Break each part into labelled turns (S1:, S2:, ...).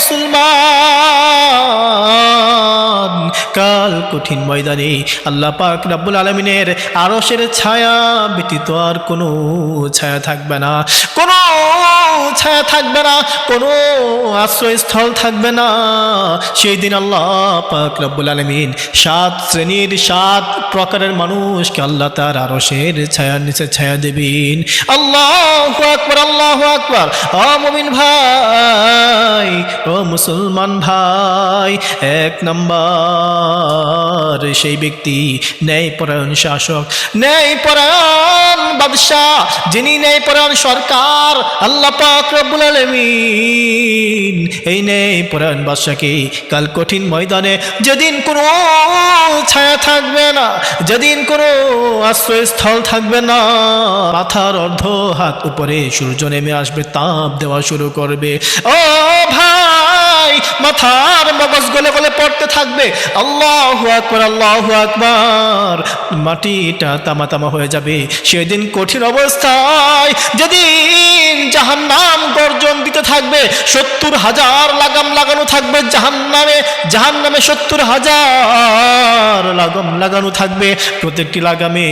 S1: মুসলমান, কাল কঠিন ময়দানে আল্লাহ পাক রব্বুল আলামিনের আরশের ছায়া ব্যতীত আর কোনো ছায়া থাকবে না, কোনো ছায়া থাকবে না, কোনো আশ্রয়স্থল থাকবে না। সেই দিন আল্লাহ পাক রব্বুল আলামিন 7 শ্রেণীর 7 প্রকারের মানুষকে আল্লাহ তার আরশের ছায়ার নিচে ছায়া দেবেন। আল্লাহু আকবার, আল্লাহু আকবার। ও মুমিন ভাই, ও মুসলমান ভাই, 1 নম্বর সেই ব্যক্তি ন্যায়পরায়ণ শাসক, ন্যায়পরায়ণ বাদশাহ, যিনি ন্যায়পরায়ণ সরকার আল্লাহ পাক রব্বুল আলামিন এই ন্যায়পরায়ণ বাদশাকে কাল কঠিন ময়দানে যেদিন কোনো ছায়া থাকবে না, যেদিন কোনো আশ্রয়স্থল থাকবে না, মাথার অর্ধ হাত উপরে সূর্য নেমে আসবে, তাপ দেওয়া শুরু করবে। ও ভাই, মাথার মগজ গলে গলে পড়তে থাকবে। আল্লাহু আকবার, আল্লাহু আকবার। মাটিটা তামা তামা হয়ে যাবে সেদিন কঠিন অবস্থায়, যেদিন জাহান্নাম গর্জন দিতে থাকবে, 70,000 লাগাম লাগানো থাকবে জাহান্নামে, জাহান্নামে 70,000 লাগাম লাগানো থাকবে, প্রত্যেকটি লাগামে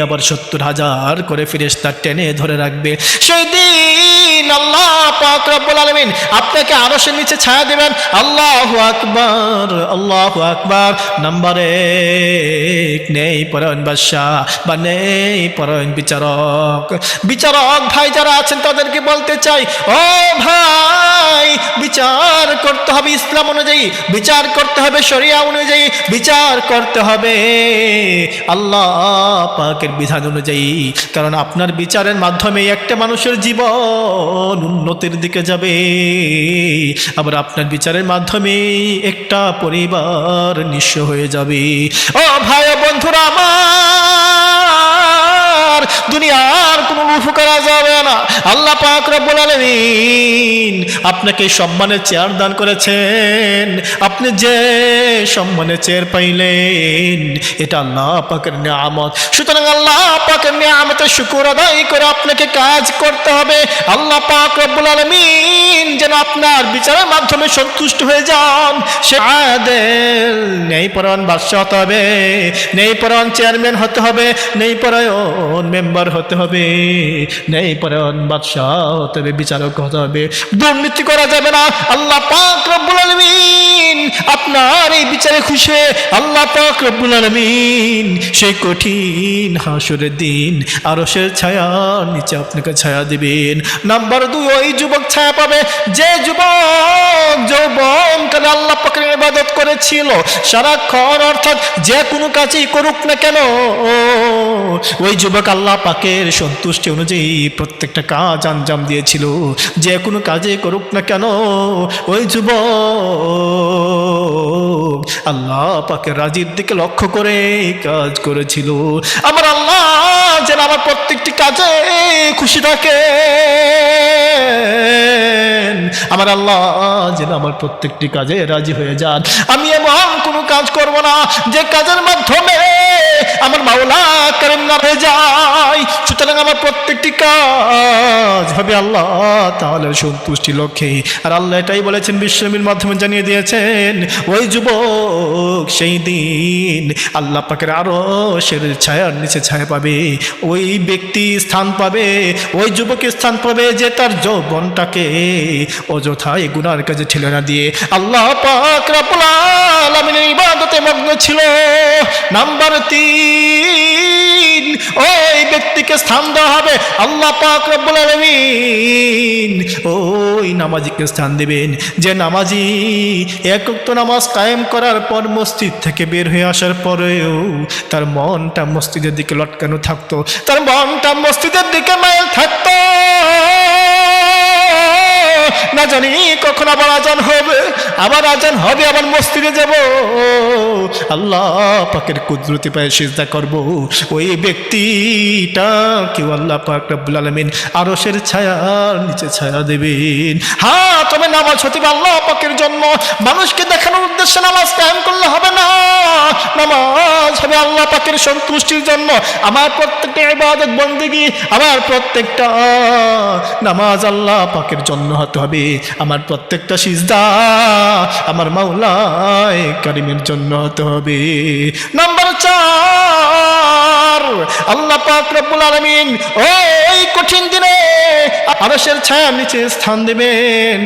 S1: আবার 70,000 করে ফেরেশতা টেনে ধরে রাখবে। সেই দিন আল্লাহ পাক রব্বুল আলামিন আপনাকে আরশের নিচে ছায়া দেবেন। আল্লাহু আকবার, আল্লাহু আকবার। নাম্বার 1 ন্যায়পরায়ণ বাদশাহ বা ন্যায়পরায়ণ বিচারক। বিচারক ভাই যারা আছেন তাদেরকে বলতে চাই, ও ভাই, বিচার করতে হবে ইসলাম অনুযায়ী, বিচার করতে হবে শরিয়া অনুযায়ী, বিচার করতে হবে আল্লাহ পাকের বিধান অনুযায়ী। কারণ আপনার বিচারের মাধ্যমে একটা মানুষের জীবন উন্নতির দিকে যাবে, আবার আপনার বিচারের মাধ্যমে একটা পরিবার নিঃস্ব হয়ে যাবে। ও ভাই ও বন্ধুরা আমার, দুনিয়ার কোনো লোভ করা যাবে না। আল্লাহ পাক রব্বুল আলামিন আপনাকে সম্মানের চেয়ার দান করেছেন, আপনি যে সম্মানের চেয়ার পাইলেন এটা আল্লাহ পাকের নিয়ামত। সুতরাং আল্লাহ পাকের নিয়ামতের শুকর আদায় করে আপনাকে কাজ করতে হবে। আল্লাহ পাক রব্বুল আলামিন যেন আপনার বিচারের মাধ্যমে সন্তুষ্ট হয়ে যান। সে আদেল ন্যায়পরায়ণ বাদশা হতে হবে, ন্যায়পরায়ণ চেয়ারম্যান হতে হবে, ন্যায়পরায়ণ মেম্বার হতে হবে, ন্যায়পরায়ণ বাদশা হতে হবে, বিচারক হতে হবে। দুর্নীতি করা যাবে না। আল্লাহ পাক রব্বুল আলামিন আপনার এই বিচারে খুশি হয়ে আল্লাহ পাক রব্বুল আলামিন সেই কঠিন হাসরের দিন আরশের ছায়ার নিচে আপনাকে ছায়া দিবেন। নাম্বার 2 ওই যুবক ছায়া পাবে যে যুবক যৌবনকালে আল্লাহ পাকের ইবাদত করেছিল সারাক্ষণ, অর্থাৎ যে কোনো কাজই করুক না কেন ওই যুবক আল্লাহ পাকের সন্তুষ্টি অনুযায়ী প্রত্যেকটা কাজ আঞ্জাম দিয়েছিল। যে কোনো কাজে করুক না কেন ওই যুবক আল্লাহ পাকের রাজির দিকে লক্ষ্য করে কাজ করেছিল। আমার আল্লাহ যেন আমার প্রত্যেকটি কাজে খুশি থাকে, আমার আল্লাহ যেন আমার প্রত্যেকটি কাজে রাজি হয়ে যান। আমি এমন কোনো কাজ করব না যে কাজের মাধ্যমে আমার মাওলা কারীম না হয়ে যায়। সুতরাং আমার প্রত্যেকটি কাজ হবে আল্লাহ তাআলার সন্তুষ্টি লক্ষ্যে। আর আল্লাহ এটাই বলেছেন, বিশ্বনবীর মাধ্যমে জানিয়ে দিয়েছেন, ওই যুবক সেই দিন আল্লাহ পাকের আরশের ছায়ার নিচে ছায়া পাবে। ওই ব্যক্তি স্থান পাবে, ওই যুবক স্থান পাবে যে তার যৌবনটাকে অযথায় গুনার কাজে ঠেলে না দিয়ে আল্লাহ পাক রব্বুল আলামিনের ইবাদতে মগ্ন ছিল। নাম্বার 3 ওই ব্যক্তিকে স্থান দেওয়া হবে আল্লাহ পাক রব্বুল আলামিন ওই নামাজিকে স্থান দেবেন যে নামাজি এক ওয়াক্ত নামাজ কায়েম করার পর মসজিদ থেকে বের হয়ে আসার পরেও তার মনটা মসজিদের দিকে লটকানো থাকতো, তার মনটা মসজিদের দিকে মাইল থাকতো। না জানি কখন আবার আজান হবে, আবার আজান হবে, আবার মসজিদে যাব, আল্লাহ পাকের কুদরতি পায়ে সিজদা করব। ওই ব্যক্তিটা কেউ আল্লাহ পাক রব্বুল আলামিন আরশের ছায়ার নিচে ছায়া দেবেন। হ্যাঁ, তবে নামাজ হতে হবে আল্লাহ পাকের জন্য, মানুষকে দেখানোর উদ্দেশ্যে নামাজ কায়েম করলে হবে না। নামাজ হবে আল্লাহ পাকের সন্তুষ্টির জন্য। আমার প্রত্যেকটা ইবাদত বন্দেগী, আমার প্রত্যেকটা নামাজ আল্লাহ পাকের জন্য হতে হবে। হবে, আমার প্রত্যেকটা সিজদা আমার মাওলায়ে কারিমের জন্য হতে হবে। নাম্বার 4, আল্লাহ পাক রব্বুল আলামিন ওই কঠিন দিনে আরশের ছায়ার নিচে স্থান দেবেন।